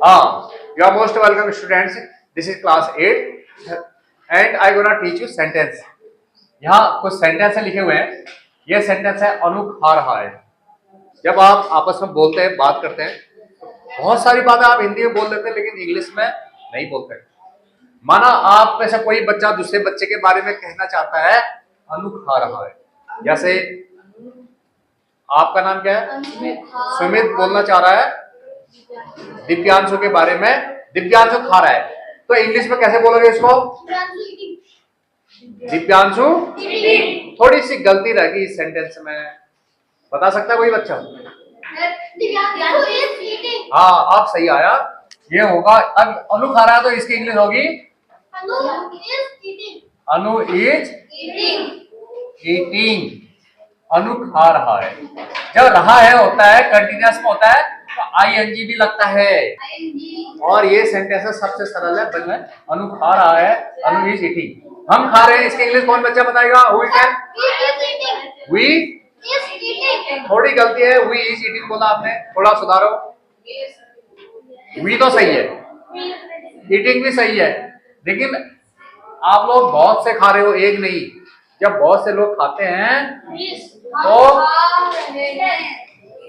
हाँ, you are most welcome students. This is class 8 and I gonna teach you sentence. यहाँ कुछ sentence लिखे हुए हैं. ये सेंटेंस है अनु खा रहा है. जब आप आपस में बोलते हैं, बात करते हैं, बहुत सारी बातें आप हिंदी में बोल देते हैं लेकिन इंग्लिश में नहीं बोलते. माना आप में से कोई बच्चा दूसरे बच्चे के बारे में कहना चाहता है अनु खा रहा है. जैसे आपका नाम क्या है? सुमित बोलना चाह रहा है दिव्यांशु के बारे में, दिव्यांशु खा रहा है, तो इंग्लिश में कैसे बोलोगे इसको? दिव्यांशु. थोड़ी सी गलती रहेगी इस सेंटेंस में, बता सकता है कोई बच्चा? हाँ, आप सही आया. ये होगा, अब अनु खा रहा है तो इसकी इंग्लिश होगी अनु इज ईटिंग. अनु खा रहा है. जब रहा है होता है कंटिन्यूअस में होता है तो आईएनजी भी लगता है. और ये सेंटेंस सबसे सरल है. अनु खा रहा है, अनु इज ईटिंग. हम खा रहे हैं, इसकी इंग्लिश कौन बच्चा बताएगा? हुई कैन? वी. थोड़ी गलती है, वी इज ईटिंग बोला आपने, थोड़ा सुधारो. वी तो सही है, ईटिंग भी सही है, लेकिन आप लोग बहुत से खा रहे हो, एक नहीं. जब बहुत से लोग खाते हैं तो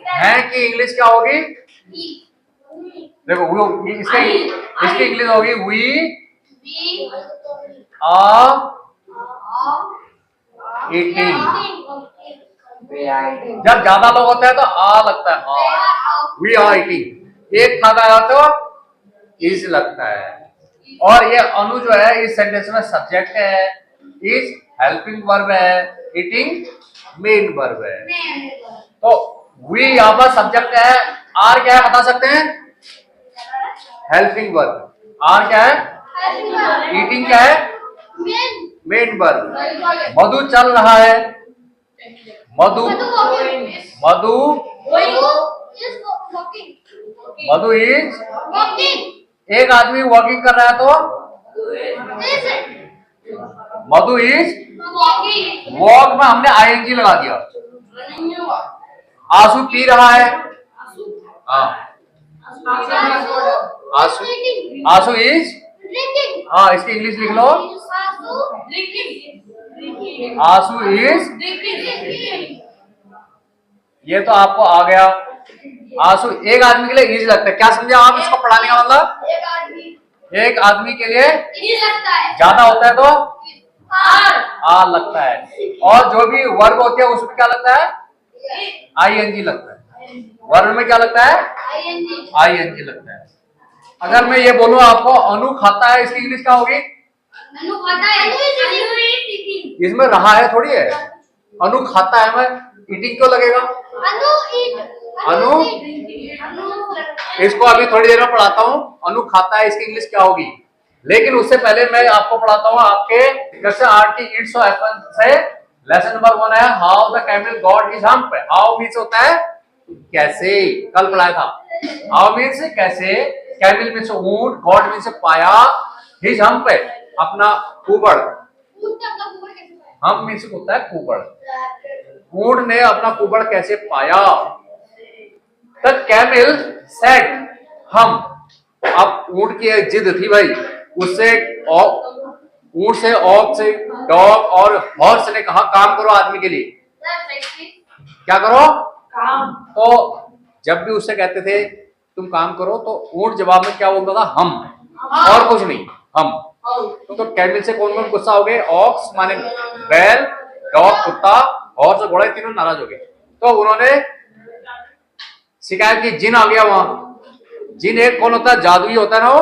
हैं की इंग्लिश क्या होगी? देखो वो इसकी इंग्लिश होगी वी आर ईटिंग. जब ज्यादा लोग होते हैं तो आ लगता है, वी आर ईटिंग. एक खाता है तो इज लगता है. और ये अनु जो है इस सेंटेंस में सब्जेक्ट है, इज हेल्पिंग वर्ब है, ईटिंग मेन वर्ब है. तो वी यहाँ पर सब्जेक्ट है, आर क्या है बता सकते हैं? Helping verb. आर क्या है? ईटिंग क्या है? Main verb. मधु चल रहा है, मधु मधु मधु इज. एक आदमी वॉकिंग कर रहा है तो मधु इज वॉक में हमने आईएनजी लगा दिया. आंसू पी रहा है, हाँ आंसू इज. हाँ, इसकी इंग्लिश लिख लो, आंसू इज. ये तो आपको आ गया. आंसू एक आदमी के लिए इज लगता है. क्या समझे आप इसको पढ़ाने का मतलब? एक आदमी के लिए ज्यादा होता है तो आर लगता है. और जो भी वर्ब होते हैं उसमें क्या लगता है? आईएनजी लगता है. वर्ब में क्या लगता है? आईएनजी लगता है. अगर मैं ये बोलूं आपको अनु खाता है, इसकी इंग्लिश क्या होगी? इसमें रहा है थोड़ी है. अनु खाता है में ईटिंग क्यों लगेगा? अनु. इसको अभी थोड़ी देर में पढ़ाता हूँ. अनु खाता है, इसकी इंग्लिश क्या होगी. लेकिन उससे पहले मैं आपको पढ़ाता हूँ आपके कक्षा 8 की ईट्स ऑफ एप्पल से लेसन नंबर 1 है how the camel got his hump. How means होता है कैसे, कल पढ़ाया था. हाउ मीन्स कैसे, कैमल मीन्स ऊंट, गॉट मीन्स पाया, हिज हम्प अपना कुबड़. हम्प मीन्स होता है कुबड़. ऊंट ने अपना कुबड़ कैसे पाया. द कैमल सेड हम. अब ऊंट की एक जिद थी भाई, उससे ऊंट से ऑक्स से डॉग और हॉर्स ने कहा काम करो आदमी के लिए. क्या करो? काम. तो जब भी उससे कहते थे तुम काम करो तो ऊंट जवाब में क्या बोलता था? हम. और कुछ नहीं, हम. तो कैमल से कौन कौन गुस्सा हो गए? ऑक्स माने बैल, डॉग कुत्ता, हॉर्स और घोड़ा, तीनों नाराज हो गए. तो उन्होंने शिकायत की, जिन आ गया वहां. जिन एक कौन होता है? जादुई होता है ना वो,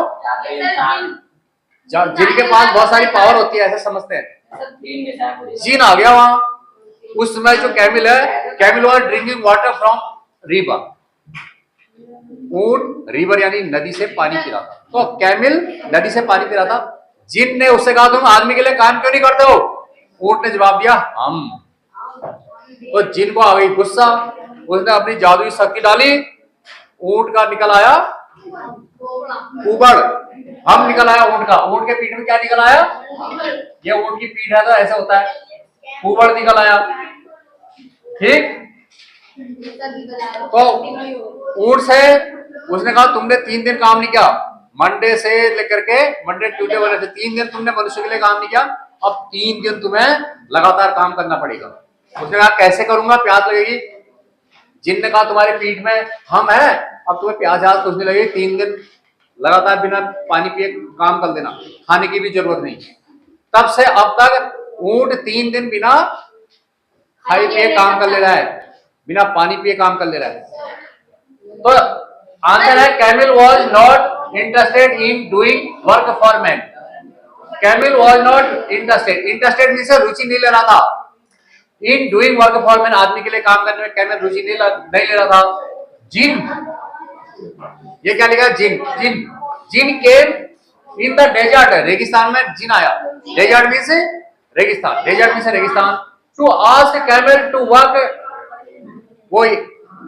जिनके पास बहुत सारी पावर होती है, ऐसे समझते हैं. जिन आ गया वहां. उस समय जो कैमल है, camel was drinking water from river. ऊंट रिवर यानी नदी से पानी पी रहा था. तो कैमल नदी से पानी पी रहा था. जिन ने उससे कहा तुम आदमी के लिए काम क्यों नहीं करते हो? ऊंट ने जवाब दिया हम. तो जिन को आ गई गुस्सा, उसने अपनी जादुई शक्ति डाली. ऊंट का निकल आया कुबड़. हम निकल आया ऊंट का. ऊंट के पीठ में क्या निकल आया? ये ऊंट की पीठ है तो ऐसे होता है, कुबड़ निकल आया. ठीक. तो ऊंट से उसने कहा तुमने 3 दिन काम नहीं किया, मंडे से लेकर के मंडे ट्यूसडे वाले से 3 दिन तुमने मनुष्य के लिए काम नहीं किया, अब 3 दिन तुम्हें लगातार काम करना पड़ेगा। उसने कहा कैसे करूंगा, प्यास लगेगी। जिन ने कहा तुम्हारी पीठ में हम है, अब तुम्हें प्यास याद कुछ नहीं लगेगी, 3 दिन लगातार बिना पानी पिए काम कर देना, खाने की भी जरूरत नहीं। तब से अब तक ऊंट 3 दिन बिना खाए पिए काम कर ले रहा है, बिना पानी पिए काम कर ले रहा है। तो आंसर है camel was not interested in doing work for man. Camel was not interested, interested means रुचि नहीं ले रहा था in doing work for man, आदमी के लिए काम करने में कैमल रुचि नहीं ले रहा था। जिन, ये क्या लिखा, जिन, जिन, जिन केम इन द डेजर्ट, रेगिस्तान में जिन आया। डेजर्ट मींस रेगिस्तान, डेजर्ट मींस रेगिस्तान। To ask camel to work, वो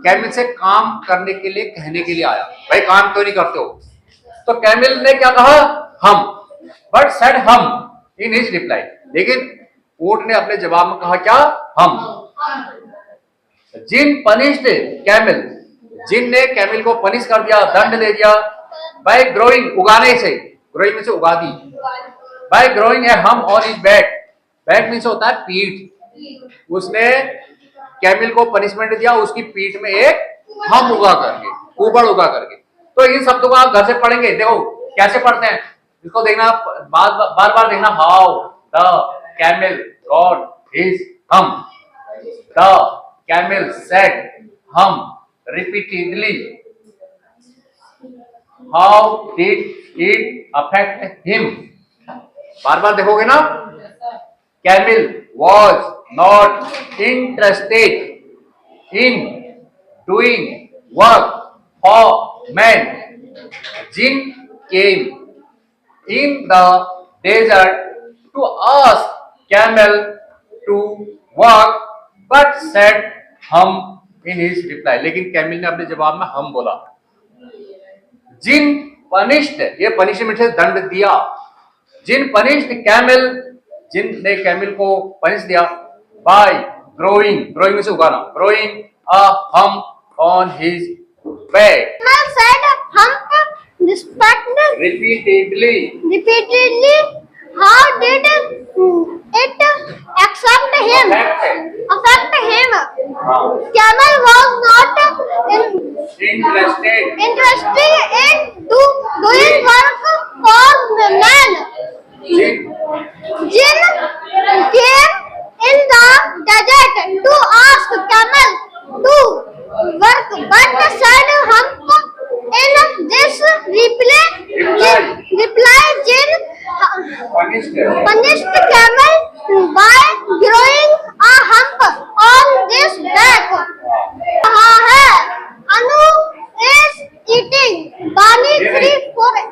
कैमल से काम करने के लिए कहने के लिए आया, भाई काम क्यों नहीं करते हो। तो कैमल ने क्या कहा, हम, बट सेड हम इन हिज रिप्लाई, लेकिन ऊंट ने अपने जवाब में कहा क्या, हम। जिन पनिश्ड कैमल, जिन ने कैमल को पनिश कर दिया, दंड दे दिया, बाय ग्रोइंग, उगाने से, ग्रोइंग में से उगा दी, बाय ग्रोइंग है हम on his back, back means होता है पीठ। उसने कैमल को पनिशमेंट दिया, उसकी पीठ में एक हम उगा करके, ऊबड़ उगा करके। तो इन शब्दों को आप घर से पढ़ेंगे, देखो कैसे पढ़ते हैं, इसको देखना, बार बार देखना। How the camel got his hump, the camel said hump repeatedly, how did it affect him, बार बार देखोगे ना। Camel was not interested in doing work for men. Jinn came in the desert to ask camel to work, but said hum in his reply. लेकिन camel ने अपने जवाब में हम बोला। जिन punished, ये पनिशमेंट से दंड दिया। जिन punished कैमल, जिन ने कैमल को पनिश दिया, by growing, growing means उगाना, growing a hump on his back. Camel said hump repeatedly. How did it affect him? Camel was not Interested in doing work for men. Jinn came in the desert to ask camel to work, but said hump in this reply. Jinn punished camel by growing a hump on this back. हाँ है, अनु is eating Bani 3-4.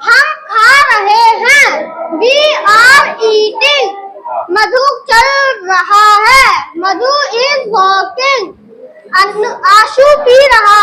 हम खा रहे हैं, we are eating. मधु चल रहा है, मधु is walking. Ashu P रहा